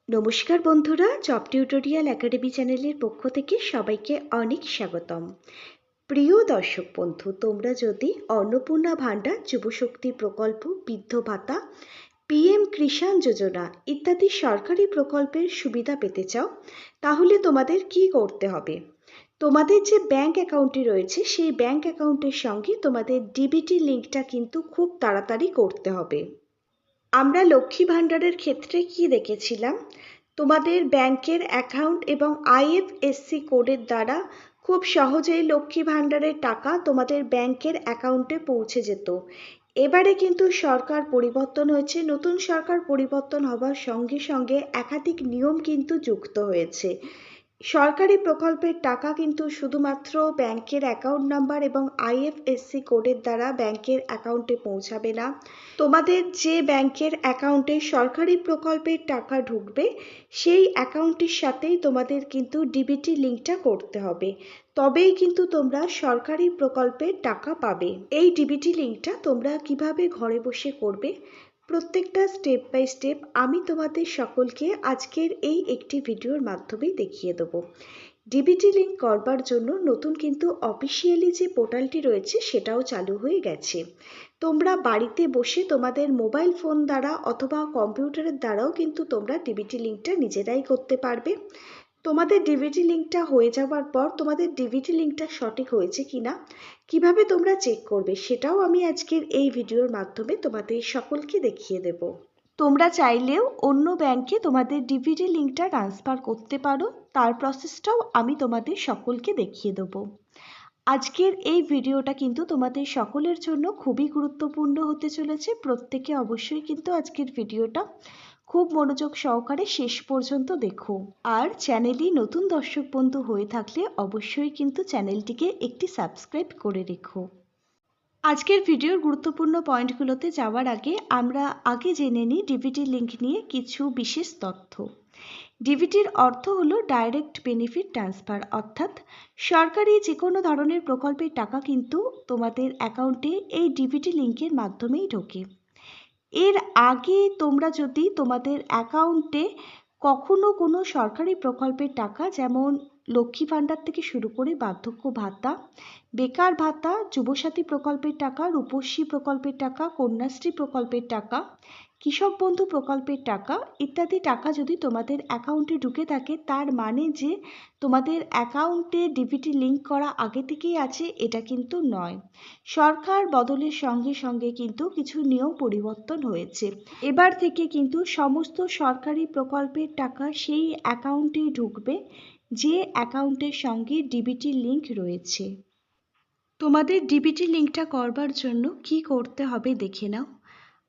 নমস্কার বন্ধুরা, job tutorial academy চ্যানেলের পক্ষ থেকে সবাইকে অনেক স্বাগতম। প্রিয় দর্শক বন্ধু, তোমরা যদি অন্নপূর্ণা ভাণ্ডার, যুবশক্তি প্রকল্প, বৃদ্ধ ভাতা, পিএম কিষাণ যোজনা ইত্যাদি সরকারি প্রকল্পের সুবিধা পেতে চাও, তাহলে তোমাদের কি করতে হবে? তোমাদের যে ব্যাংক অ্যাকাউন্টটি রয়েছে সেই ব্যাংক অ্যাকাউন্টের সঙ্গে তোমাদের ডিবিটি লিঙ্কটা কিন্তু খুব তাড়াতাড়ি করতে হবে। আমরা লক্ষ্মী ভাণ্ডারের ক্ষেত্রে কি দেখেছিলাম? তোমাদের ব্যাংকের অ্যাকাউন্ট এবং আইএফএসসি কোডের দ্বারা খুব সহজেই লক্ষ্মী ভাণ্ডারের টাকা তোমাদের ব্যাংকের অ্যাকাউন্টে পৌঁছে যেত। এবারে কিন্তু সরকার পরিবর্তন হয়েছে। নতুন সরকার পরিবর্তন হবার সঙ্গে সঙ্গে একাধিক নিয়ম কিন্তু যুক্ত হয়েছে। সরকারি প্রকল্পের টাকা কিন্তু শুধুমাত্র ব্যাংকের অ্যাকাউন্ট নাম্বার এবং আইএফএসসি কোডের দ্বারা ব্যাংকের অ্যাকাউন্টে পৌঁছাবে না। তোমাদের যে ব্যাংকের অ্যাকাউন্টে সরকারি প্রকল্পের টাকা ঢুকবে সেই অ্যাকাউন্টের সাথেই তোমাদের কিন্তু ডিবিটি লিঙ্কটা করতে হবে, তবেই কিন্তু তোমরা সরকারি প্রকল্পের টাকা পাবে। এই ডিবিটি লিঙ্কটা তোমরা কিভাবে ঘরে বসে করবে, প্রত্যেকটা স্টেপ বাই স্টেপ আমি তোমাদের সকলকে আজকের এই একটি ভিডিওর মাধ্যমেই দেখিয়ে দেবো। ডিবিটি লিঙ্ক করবার জন্য নতুন কিন্তু অফিসিয়ালি যে পোর্টালটি রয়েছে সেটাও চালু হয়ে গেছে। তোমরা বাড়িতে বসে তোমাদের মোবাইল ফোন দ্বারা অথবা কম্পিউটারের দ্বারাও কিন্তু তোমরা ডিবিটি লিঙ্কটা নিজেরাই করতে পারবে। তোমাদের ডিবিটি লিঙ্কটা হয়ে যাওয়ার পর তোমাদের ডিবিটি লিঙ্কটা সঠিক হয়েছে কিনা কিভাবে তোমরা চেক করবে সেটাও আমি আজকের এই ভিডিওর মাধ্যমে তোমাদের সকলকে দেখিয়ে দেব। তোমরা চাইলেও অন্য ব্যাংকে তোমাদের ডিবিটি লিঙ্কটা ট্রান্সফার করতে পারো, তার প্রসেসটাও আমি তোমাদের সকলকে দেখিয়ে দেবো। আজকের এই ভিডিওটা কিন্তু তোমাদের সকলের জন্য খুবই গুরুত্বপূর্ণ হতে চলেছে। প্রত্যেকে অবশ্যই কিন্তু আজকের ভিডিওটা খুব মনোযোগ সহকারে শেষ পর্যন্ত দেখো। আর চ্যানেলে নতুন দর্শক বন্ধু হয়ে থাকলে অবশ্যই কিন্তু চ্যানেলটিকে একটি সাবস্ক্রাইব করে রেখো। আজকের ভিডিওর গুরুত্বপূর্ণ পয়েন্টগুলোতে যাওয়ার আগে আমরা আগে জেনে নিই ডিবিটি লিঙ্ক নিয়ে কিছু বিশেষ তথ্য। ডিবিটির অর্থ হলো ডাইরেক্ট বেনিফিট ট্রান্সফার, অর্থাৎ সরকারি যে কোনো ধরনের প্রকল্পের টাকা কিন্তু তোমাদের অ্যাকাউন্টে এই ডিবিটি লিঙ্কের মাধ্যমেই ঢোকে। এর আগে তোমরা যদি তোমাদের অ্যাকাউন্টে কখনো কোনো সরকারি প্রকল্পের টাকা, যেমন লক্ষ্মী ভাণ্ডার থেকে শুরু করে বার্ধক্য ভাতা, বেকার ভাতা, যুবসাথী প্রকল্পের টাকা, রূপশ্রী প্রকল্পের টাকা, কন্যাশ্রী প্রকল্পের টাকা, কৃষক বন্ধু প্রকল্পের টাকা ইত্যাদি টাকা যদি তোমাদের অ্যাকাউন্টে ঢুকে থাকে, তার মানে যে তোমাদের অ্যাকাউন্টে ডিবিটি লিঙ্ক করা আগে থেকেই আছে এটা কিন্তু নয়। সরকার বদলের সঙ্গে সঙ্গে কিন্তু কিছু নিয়ম পরিবর্তন হয়েছে। এবার থেকে কিন্তু সমস্ত সরকারি প্রকল্পের টাকা সেই অ্যাকাউন্টেই ঢুকবে যে অ্যাকাউন্টের সঙ্গে ডিবিটি লিঙ্ক রয়েছে। তোমাদের ডিবিটি লিঙ্কটা করবার জন্য কি করতে হবে দেখে নাও।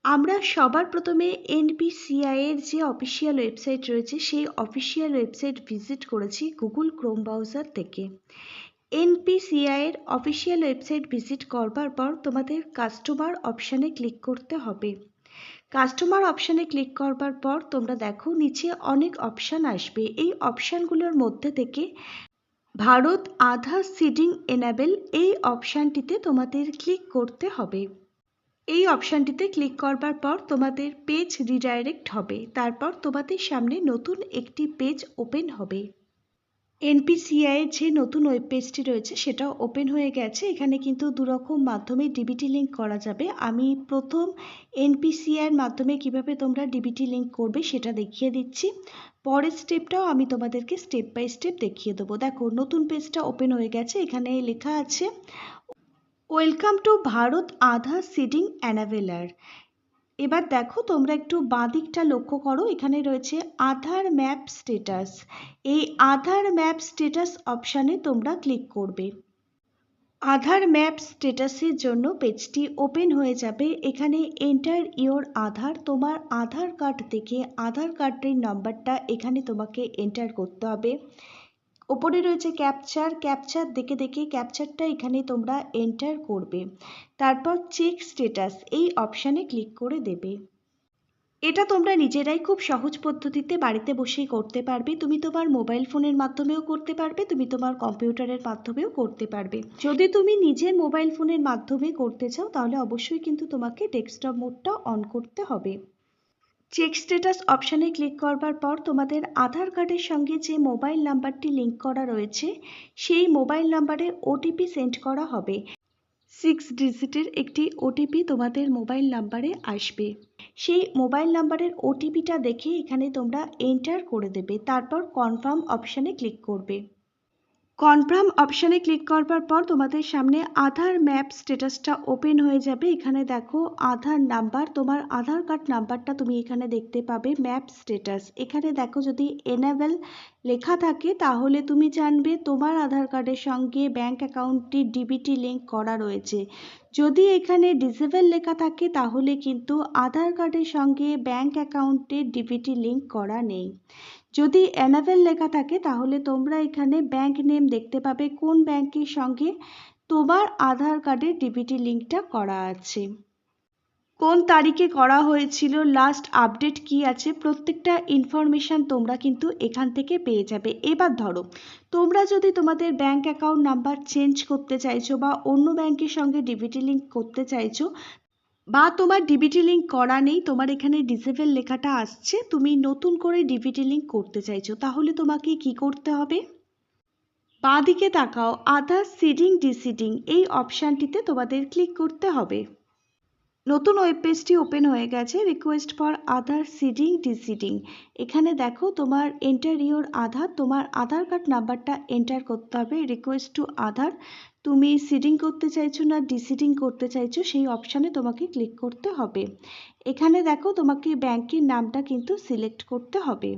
আমরা সবার প্রথমে এনপিসিআই এর যে অফিসিয়াল ওয়েবসাইট রয়েছে সেই অফিসিয়াল ওয়েবসাইট ভিজিট করেছি গুগল ক্রোম ব্রাউজার থেকে। এনপিসিআই এর অফিসিয়াল ওয়েবসাইট ভিজিট করবার পর তোমাদের কাস্টমার অপশানে ক্লিক করতে হবে। কাস্টমার অপশানে ক্লিক করবার পর তোমরা দেখো নিচে অনেক অপশান আসবে। এই অপশানগুলোর মধ্যে থেকে ভারত আধার সিডিং এনাবেল এই অপশানটিতে তোমাদের ক্লিক করতে হবে। এই অপশানটিতে ক্লিক করবার পর তোমাদের পেজ রিডাইরেক্ট হবে। তারপর তোমাদের সামনে নতুন একটি পেজ ওপেন হবে। এনপিসিআই এর যে নতুন ওয়েব পেজটি রয়েছে সেটাও ওপেন হয়ে গেছে। এখানে কিন্তু দুরকম মাধ্যমে ডিবিটি লিঙ্ক করা যাবে। আমি প্রথম এনপিসিআই এর মাধ্যমে কিভাবে তোমরা ডিবিটি লিঙ্ক করবে সেটা দেখিয়ে দিচ্ছি। পরের স্টেপটাও আমি তোমাদেরকে স্টেপ বাই স্টেপ দেখিয়ে দেবো। দেখো নতুন পেজটা ওপেন হয়ে গেছে। এখানে লেখা আছে welcome to Bharat Aadhaar seeding enabler. এবার দেখো তোমরা একটু বাঁ দিকটা লক্ষ্য করো, এখানে রয়েছে আধার ম্যাপ স্ট্যাটাস। এই আধার ম্যাপ স্ট্যাটাস অপশানে তোমরা ক্লিক করবে। আধার ম্যাপ স্ট্যাটাসের জন্য পেজটি ওপেন হয়ে যাবে। এখানে এন্টার ইওর আধার, তোমার আধার কার্ড থেকে আধার কার্ডের নাম্বারটা এখানে তোমাকে এন্টার করতে হবে। ওপরে রয়েছে ক্যাপচার দেখে দেখে ক্যাপচারটা এখানে তোমরা এন্টার করবে। তারপর চেক স্ট্যাটাস এই অপশানে ক্লিক করে দেবে। এটা তোমরা নিজেরাই খুব সহজ পদ্ধতিতে বাড়িতে বসেই করতে পারবে। তুমি তোমার মোবাইল ফোনের মাধ্যমেও করতে পারবে, তুমি তোমার কম্পিউটারের মাধ্যমেও করতে পারবে। যদি তুমি নিজের মোবাইল ফোনের মাধ্যমে করতে চাও তাহলে অবশ্যই কিন্তু তোমাকে ডেস্কটপ মোডটা অন করতে হবে। চেক স্ট্যাটাস অপশানে ক্লিক করবার পর তোমাদের আধার কার্ডের সঙ্গে যে মোবাইল নাম্বারটি লিঙ্ক করা রয়েছে সেই মোবাইল নাম্বারে ওটিপি সেন্ড করা হবে। 6 ডিজিটের একটি ওটিপি তোমাদের মোবাইল নাম্বারে আসবে। সেই মোবাইল নাম্বারের ওটিপিটা দেখে এখানে তোমরা এন্টার করে দেবে, তারপর কনফার্ম অপশানে ক্লিক করবে। কনফার্ম অপশানে ক্লিক করবার পর তোমাদের সামনে আধার ম্যাপ স্ট্যাটাসটা ওপেন হয়ে যাবে। এখানে দেখো আধার নাম্বার, তোমার আধার কার্ড নাম্বারটা তুমি এখানে দেখতে পাবে ম্যাপ স্ট্যাটাস। এখানে দেখো যদি এনেবল লেখা থাকে তাহলে তুমি জানবে তোমার আধার কার্ডের সঙ্গে ব্যাংক অ্যাকাউন্টটি ডিবিটি লিঙ্ক করা রয়েছে। যদি এখানে ডিসেবল লেখা থাকে তাহলে কিন্তু আধার কার্ডের সঙ্গে ব্যাংক অ্যাকাউন্টে ডিবিটি লিঙ্ক করা নেই। যদি এনেবল লেখা থাকে তাহলে তোমরা এখানে ব্যাংক নেম দেখতে পাবে কোন ব্যাংকের সঙ্গে তোমার আধার কার্ডের ডিবিটি লিঙ্কটা করা আছে, কোন তারিখে করা হয়েছিল, লাস্ট আপডেট কি আছে, প্রত্যেকটা ইনফরমেশান তোমরা কিন্তু এখান থেকে পেয়ে যাবে। এবার ধরো তোমরা যদি তোমাদের ব্যাংক অ্যাকাউন্ট নাম্বার চেঞ্জ করতে চাইছো বা অন্য ব্যাংকের সঙ্গে ডিবিটি লিঙ্ক করতে চাইছো, বা তোমার ডিবিটি লিঙ্ক করা নেই, তোমার এখানে ডিসেবল লেখাটা আসছে, তুমি নতুন করে ডিবিটি লিঙ্ক করতে চাইছো, তাহলে তোমাকে কি করতে হবে? বাঁ দিকে তাকাও, আধার সিডিং ডিসিডিং এই অপশানটিতে তোমাদের ক্লিক করতে হবে। নতুন ওয়েব পেজটি ওপেন হয়ে গেছে। রিকোয়েস্ট ফর আধার সিডিং ডিসিডিং, এখানে দেখো তোমার এন্টার ইওর আধার, তোমার আধার কার্ড নাম্বারটা এন্টার করতে হবে। রিকোয়েস্ট টু আধার, তুমি সিডিং করতে চাইছো না ডিসিডিং করতে চাইছো সেই অপশানে তোমাকে ক্লিক করতে হবে। এখানে দেখো তোমাকে ব্যাংকের নামটা কিন্তু সিলেক্ট করতে হবে।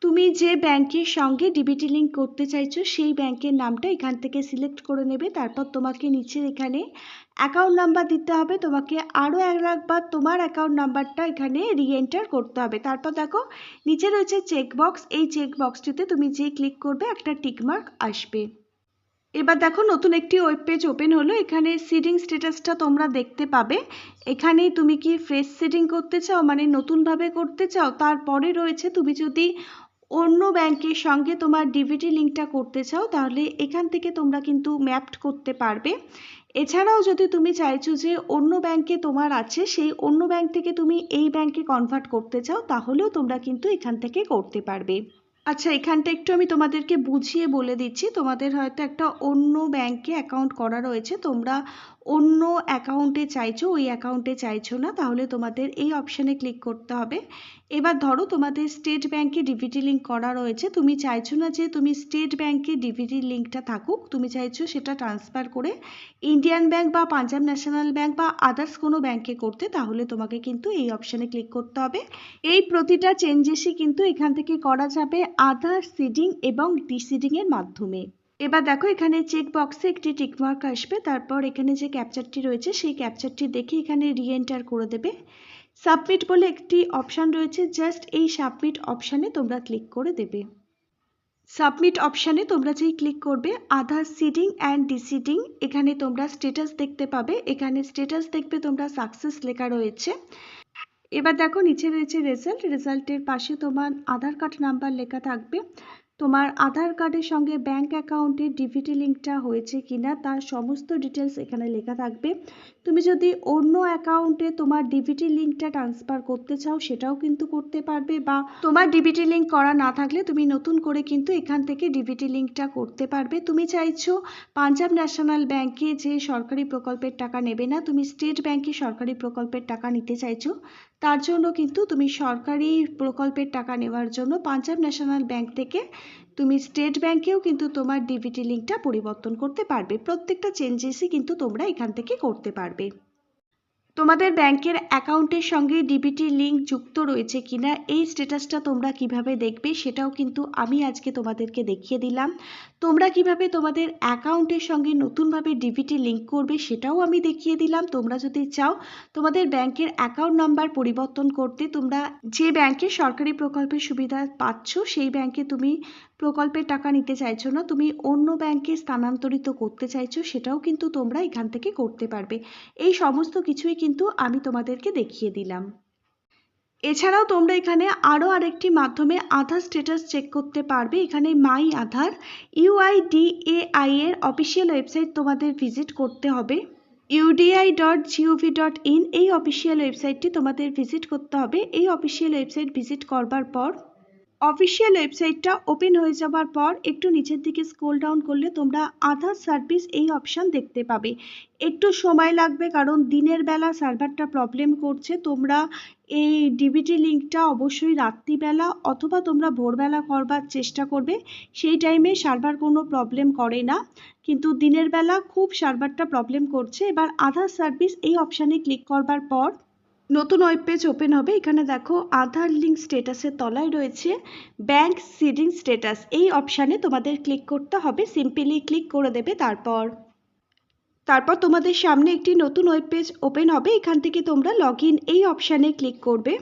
তুমি যে ব্যাংকের সঙ্গে ডিবিটি লিঙ্ক করতে চাইছো সেই ব্যাংকের নামটা এখান থেকে সিলেক্ট করে নেবে। তারপর তোমাকে নিচের এখানে অ্যাকাউন্ট নাম্বার দিতে হবে, তোমাকে আরও একবার তোমার অ্যাকাউন্ট নাম্বারটা এখানে রিএন্টার করতে হবে। তারপর দেখো নিচে রয়েছে চেকবক্স, এই চেকবক্সটিতে তুমি যে ক্লিক করবে একটা টিকমার্ক আসবে। এবার দেখো নতুন একটি ওয়েব পেজ ওপেন হলো। এখানে সিডিং স্ট্যাটাসটা তোমরা দেখতে পাবে। এখানে তুমি কি ফ্রেশ সিডিং করতে চাও মানে নতুনভাবে করতে চাও, তারপরে রয়েছে তুমি যদি অন্য ব্যাংকের সঙ্গে তোমার ডিবিটি লিঙ্কটা করতে চাও তাহলে এখান থেকে তোমরা কিন্তু ম্যাপড করতে পারবে। এছাড়াও যদি তুমি চাইছো যে অন্য ব্যাংকে তোমার আছে সেই অন্য ব্যাংক থেকে তুমি এই ব্যাংকে কনভার্ট করতে চাও তাহলেও তোমরা কিন্তু এখান থেকে করতে পারবে। আচ্ছা, এখানটা একটু আমি তোমাদেরকে বুঝিয়ে বলে দিচ্ছি। তোমাদের হয়তো একটা অন্য ব্যাংকে অ্যাকাউন্ট করা রয়েছে, তোমরা অন্য অ্যাকাউন্টে চাইছো, ওই অ্যাকাউন্টে চাইছো না, তাহলে তোমাদের এই অপশানে ক্লিক করতে হবে। এবার ধরো তোমাদের স্টেট ব্যাংকে ডিবিটি লিঙ্ক করা রয়েছে, তুমি চাইছো না যে তুমি স্টেট ব্যাংকে ডিবিটি লিঙ্কটা থাকুক, তুমি চাইছো সেটা ট্রান্সফার করে ইন্ডিয়ান ব্যাংক বা পাঞ্জাব ন্যাশনাল ব্যাংক বা আদার্স কোনো ব্যাংকে করতে, তাহলে তোমাকে কিন্তু এই অপশানে ক্লিক করতে হবে। এই প্রতিটা চেঞ্জেসই কিন্তু এখান থেকে করা যাবে আধার সিডিং এবং ডিসিডিং এর মাধ্যমে। এবার দেখো এখানে চেক বক্সে একটি টিকমার্ক আসবে, তারপর এখানে যে ক্যাপচারটি রয়েছে সেই ক্যাপচারটি দেখে এখানে রিএন্টার করে দেবে। সাবমিট বলে একটি অপশান রয়েছে, জাস্ট এই সাবমিট অপশানে তোমরা ক্লিক করে দেবে। সাবমিট অপশানে তোমরা যেই ক্লিক করবে আধার সিডিং অ্যান্ড ডিসিডিং, এখানে তোমরা স্ট্যাটাস দেখতে পাবে। এখানে স্ট্যাটাস দেখবে তোমরা সাকসেস লেখা রয়েছে। এবার দেখো নিচে রয়েছে রেজাল্ট, রেজাল্টের পাশে তোমার আধার কার্ড নাম্বার লেখা থাকবে। তোমার আধার কার্ডের সঙ্গে ব্যাংক অ্যাকাউন্টের ডিবিটি লিঙ্কটা হয়েছে কিনা তার সমস্ত ডিটেলস এখানে লেখা থাকবে। তুমি যদি অন্য অ্যাকাউন্টে তোমার ডিবিটি লিঙ্কটা ট্রান্সফার করতে চাও সেটাও কিন্তু করতে পারবে, বা তোমার ডিবিটি লিঙ্ক করা না থাকলে তুমি নতুন করে কিন্তু এখান থেকে ডিবিটি লিঙ্কটা করতে পারবে। তুমি চাইছো পাঞ্জাব ন্যাশনাল ব্যাংকে যে সরকারি প্রকল্পের টাকা নেবে না, তুমি স্টেট ব্যাংকে সরকারি প্রকল্পের টাকা নিতে চাইছো, তার জন্য কিন্তু তুমি সরকারি প্রকল্পের টাকা নেওয়ার জন্য পাঞ্জাব ন্যাশনাল ব্যাংক থেকে তুমি স্টেট ব্যাংকেও কিন্তু তোমার ডিবিটি লিঙ্কটা পরিবর্তন করতে পারবে। প্রত্যেকটা চেঞ্জেসই কিন্তু তোমরা এখান থেকে করতে পারবে। তোমাদের ব্যাংকের অ্যাকাউন্টের সঙ্গে ডিবিটি লিঙ্ক যুক্ত রয়েছে কিনা এই স্ট্যাটাসটা তোমরা কিভাবে দেখবে সেটাও কিন্তু আমি আজকে তোমাদেরকে দেখিয়ে দিলাম। তোমরা কিভাবে তোমাদের অ্যাকাউন্টের সঙ্গে নতুনভাবে ডিবিটি লিঙ্ক করবে সেটাও আমি দেখিয়ে দিলাম। তোমরা যদি চাও তোমাদের ব্যাংকের অ্যাকাউন্ট নাম্বার পরিবর্তন করতে, তোমরা যে ব্যাংকে সরকারি প্রকল্পের সুবিধা পাচ্ছ সেই ব্যাংকে তুমি প্রকল্পের টাকা নিতে চাইছো না, তুমি অন্য ব্যাংকে স্থানান্তরিত করতে চাইছো, সেটাও কিন্তু তোমরা এখান থেকে করতে পারবে। এই সমস্ত কিছুই কিন্তু আমি তোমাদেরকে দেখিয়ে দিলাম। এছাড়াও তোমরা এখানে আরও আরেকটি মাধ্যমে আধার স্ট্যাটাস চেক করতে পারবে। এখানে মাই আধার UIDAI এর অফিসিয়াল ওয়েবসাইট তোমাদের ভিজিট করতে হবে। UDI.gov.in এই অফিসিয়াল ওয়েবসাইটটি তোমাদের ভিজিট করতে হবে। এই অফিসিয়াল ওয়েবসাইট ভিজিট করবার পর অফিসিয়াল ওয়েবসাইটটা ওপেন হয়ে যাবার পর একটু নিচের দিকে স্ক্রল ডাউন করলে তোমরা আধার সার্ভিস এই অপশান দেখতে পাবে। একটু সময় লাগবে কারণ দিনের বেলা সার্ভারটা প্রবলেম করছে। তোমরা এই ডিবিটি লিঙ্কটা অবশ্যই রাত্রিবেলা অথবা তোমরা ভোরবেলা করবার চেষ্টা করবে, সেই টাইমে সার্ভার কোনো প্রবলেম করে না, কিন্তু দিনের বেলা খুব সার্ভারটা প্রবলেম করছে। এবার আধার সার্ভিস এই অপশানে ক্লিক করবার পর নতুন ওয়েব পেজ ওপেন হবে। এখানে দেখো আধার লিঙ্ক স্ট্যাটাসের তলায় রয়েছে ব্যাংক সিডিং স্ট্যাটাস, এই অপশানে তোমাদের ক্লিক করতে হবে। সিম্পলি ক্লিক করে দেবে। তারপর তোমাদের সামনে একটি নতুন ওয়েব পেজ ওপেন হবে। এখান থেকে তোমরা লগ ইন এই অপশানে ক্লিক করবে।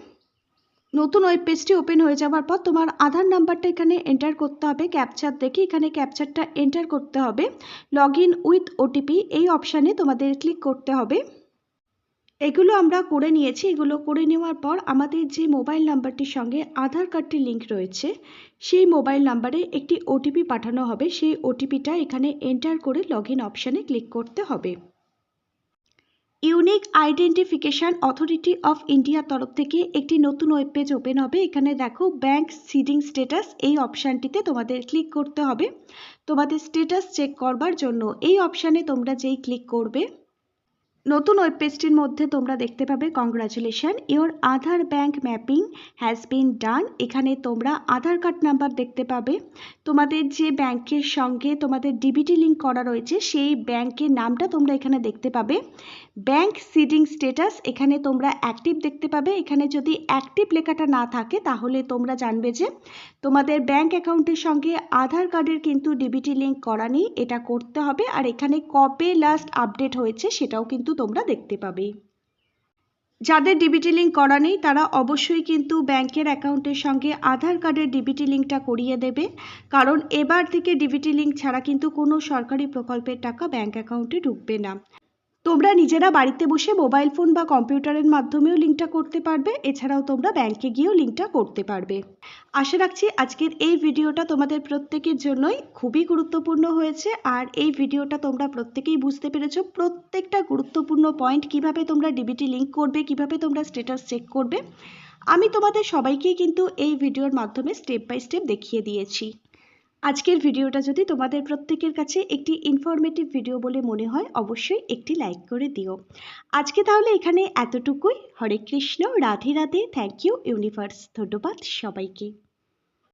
নতুন ওয়েব পেজটি ওপেন হয়ে যাওয়ার পর তোমার আধার নাম্বারটা এখানে এন্টার করতে হবে। ক্যাপচার দেখে এখানে ক্যাপচারটা এন্টার করতে হবে। লগ ইন উইথ ওটিপি এই অপশানে তোমাদের ক্লিক করতে হবে। এগুলো আমরা করে নিয়েছি। এগুলো করে নেওয়ার পর আমাদের যে মোবাইল নাম্বারটির সঙ্গে আধার কার্ডটি লিঙ্ক রয়েছে সেই মোবাইল নাম্বারে একটি ওটিপি পাঠানো হবে। সেই ওটিপিটা এখানে এন্টার করে লগ ইন অপশানে ক্লিক করতে হবে। ইউনিক আইডেন্টিফিকেশন অথরিটি অফ ইন্ডিয়ার তরফ থেকে একটি নতুন ওয়েব পেজ ওপেন হবে। এখানে দেখো ব্যাংক সিডিং স্ট্যাটাস এই অপশানটিতে তোমাদের ক্লিক করতে হবে। তোমাদের স্ট্যাটাস চেক করবার জন্য এই অপশানে তোমরা যেই ক্লিক করবে নতুন ওয়েব পেজটির মধ্যে তোমরা দেখতে পাবে congratulation your Aadhaar bank mapping has been done. এখানে তোমরা আধার কার্ড নাম্বার দেখতে পাবে। তোমাদের যে ব্যাংকের সঙ্গে তোমাদের ডিবিটি লিঙ্ক করা রয়েছে সেই ব্যাংকের নামটা তোমরা এখানে দেখতে পাবে। ব্যাংক সিডিং স্ট্যাটাস এখানে তোমরা অ্যাক্টিভ দেখতে পাবে। এখানে যদি অ্যাক্টিভ লেখাটা না থাকে তাহলে তোমরা জানবে যে তোমাদের ব্যাংক অ্যাকাউন্টের সঙ্গে আধার কার্ডের কিন্তু ডিবিটি লিঙ্ক করা নেই, এটা করতে হবে। আর এখানে কবে লাস্ট আপডেট হয়েছে সেটাও কিন্তু তোমরা দেখতে পাবে। যাদের ডিবিটি লিঙ্ক করা নেই তারা অবশ্যই কিন্তু ব্যাংকের অ্যাকাউন্টের সঙ্গে আধার কার্ডের ডিবিটি লিঙ্কটা করিয়ে দেবে, কারণ এবার থেকে ডিবিটি লিঙ্ক ছাড়া কিন্তু কোনো সরকারি প্রকল্পের টাকা ব্যাংক অ্যাকাউন্টে ঢুকবে না। তোমরা নিজেরা বাড়িতে বসে মোবাইল ফোন বা কম্পিউটারের মাধ্যমেও লিঙ্কটা করতে পারবে। এছাড়াও তোমরা ব্যাংকে গিয়েও লিঙ্কটা করতে পারবে। আশা রাখছি আজকের এই ভিডিওটা তোমাদের প্রত্যেকের জন্যই খুবই গুরুত্বপূর্ণ হয়েছে। আর এই ভিডিওটা তোমরা প্রত্যেকেই বুঝতে পেরেছো প্রত্যেকটা গুরুত্বপূর্ণ পয়েন্ট, কিভাবে তোমরা ডিবিটি লিঙ্ক করবে, কিভাবে তোমরা স্ট্যাটাস চেক করবে। আমি তোমাদের সবাইকেই কিন্তু এই ভিডিওর মাধ্যমে স্টেপ বাই স্টেপ দেখিয়ে দিয়েছি। আজকের ভিডিওটা যদি তোমাদের প্রত্যেকের কাছে একটি ইনফরমেটিভ ভিডিও বলে মনে হয় অবশ্যই একটি লাইক করে দিও। আজকে তাহলে এখানে এতটুকুই। Hare Krishna, Radhe Radhe, thank you universe. ধন্যবাদ সবাইকে।